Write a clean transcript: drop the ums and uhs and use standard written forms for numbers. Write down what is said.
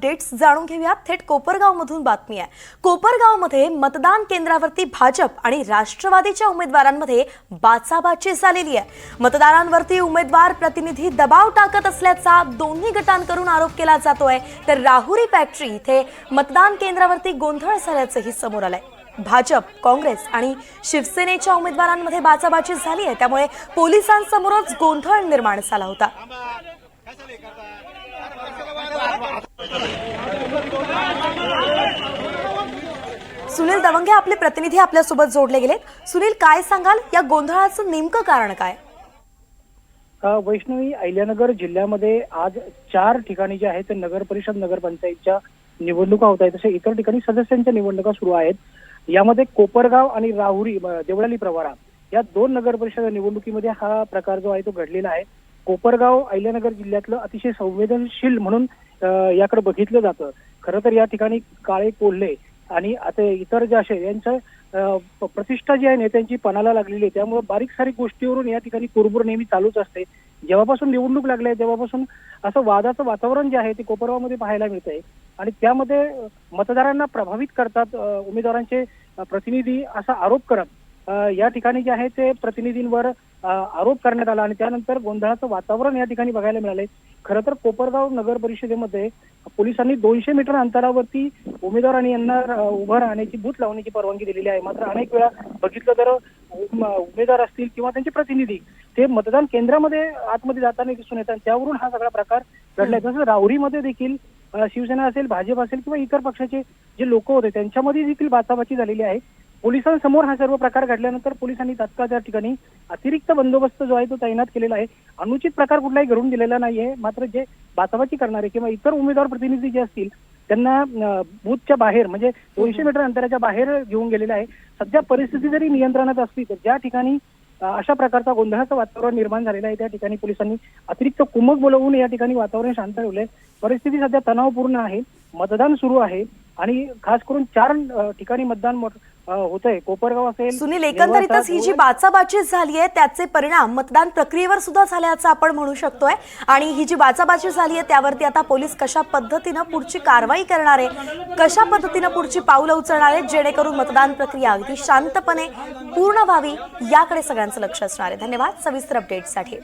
Updates जाणून घेऊया। थेट कोपरगावमधून बातमी आहे। कोपरगावमध्ये मतदान केंद्रावरती भाजप आणि राष्ट्रवादीच्या उमेदवारांमध्ये बाचाबाची झालेली आहे। मतदारांवरती उमेदवार प्रतिनिधी दबाव टाकत असल्याचा दोन्ही गटांकडून आरोप केला जातोय। तर राहुरी फॅक्टरी इथे मतदान केंद्रावरती गोंधळ झाल्याचंही समोर आलंय। भाजप, काँग्रेस आणि शिवसेनेच्या उमेदवारांमध्ये बाचाबाची झाली आहे, त्यामुळे पोलिसांसमोरच गोंधळ निर्माण झाला होता। सुनील दवंगे आपले प्रतिनिधी आपल्या सोबत जोडले गेलेत। सुनील, काय सांगाल, या गोंधळाचं नेमकं कारण काय? वैष्णवी, अहिल्यानगर जिल्ह्यामध्ये आज 4 ठिकाणी जे आहेत ते नगर परिषद नगरपंचायतच्या निवडणुका होत आहेत, तसे इतर ठिकाणी सदस्यांच्या निवडणुका सुरू आहेत। यामध्ये कोपरगाव आणि राहुरी देवळाली प्रवरा या 2 नगर परिषद निवडणुकीमध्ये हा प्रकार जो आहे तो घडलेला आहे। कोपरगाव अहिल्यानगर जिल्ह्यातलं अतिशय संवेदनशील म्हणून याकडे बघितलं जातं। खरं तर या ठिकाणी काळे कोल्हे आणि आता इतर जे असे यांचं प्रतिष्ठा जी आहे नेत्यांची पणाला लागलेली आहे, त्यामुळे बारीक सारीक गोष्टीवरून या ठिकाणी कुरबुर नेहमी चालूच असते। जेव्हापासून निवडणूक लागली आहे तेव्हापासून असं वादाचं वातावरण जे आहे ते कोपरगावमध्ये पाहायला मिळतंय आणि त्यामध्ये मतदारांना प्रभावित करतात उमेदवारांचे प्रतिनिधी असा आरोप करत या ठिकाणी जे आहे ते प्रतिनिधींवर आरोप करण्यात आला आणि त्यानंतर गोंधळाचं वातावरण या ठिकाणी बघायला मिळालंय। खरं तर कोपरगाव नगर परिषदेमध्ये पोलिसांनी 200 मीटर अंतरावरती उमेदवारांनी यांना उभं राहण्याची बूथ लावण्याची परवानगी दिलेली आहे। मात्र अनेक वेळा बघितलं तर उमेदवार असतील किंवा त्यांचे प्रतिनिधी ते मतदान केंद्रामध्ये आतमध्ये जाताना दिसून येतात, त्यावरून हा सगळा प्रकार घडलाय। जसं राहुरीमध्ये देखील शिवसेना असेल, भाजप असेल किंवा इतर पक्षाचे जे लोक होते त्यांच्यामध्ये देखील बाचाबाची झालेली आहे। पोलिसांसमोर हा सर्व प्रकार घडल्यानंतर पोलिसांनी तात्काळ त्या ठिकाणी अतिरिक्त बंदोबस्त जो आहे तो तैनात केलेला आहे। अनुचित प्रकार कुठलाही घडून दिलेला नाहीये, मात्र जे बाचाबाची करणारे किंवा इतर उमेदवार प्रतिनिधी जे असतील त्यांना बूथच्या बाहेर म्हणजे 200 मीटर अंतराच्या बाहेर घेऊन गेलेला आहे। सध्या परिस्थिती जरी नियंत्रणात असली तर ज्या ठिकाणी अशा प्रकारचा गोंधळाचं वातावरण निर्माण झालेलं आहे त्या ठिकाणी पोलिसांनी अतिरिक्त कुमक बोलवून या ठिकाणी वातावरण शांत ठेवलंय। परिस्थिती सध्या तणावपूर्ण आहे, मतदान सुरू आहे आणि खास करून 4 ठिकाणी मतदान होतंय। कोपरगाव असेल। सुनील, एकंदरीतच ही जी बाचाबाची झाली आहे त्याचे परिणाम मतदान प्रक्रियेवर सुद्धा झाल्याचं आपण म्हणू शकतोय आणि ही जी बाचाबाची झाली आहे त्यावरती आता पोलीस कशा पद्धतीने पुढची कारवाई करणार आहे, कशा पद्धतीने पुढची पावलं उचलणार आहेत जेणेकरून मतदान प्रक्रिया अगदी शांतपणे पूर्ण व्हावी याकडे सगळ्यांचं लक्ष असणार आहे। धन्यवाद सविस्तर अपडेटसाठी।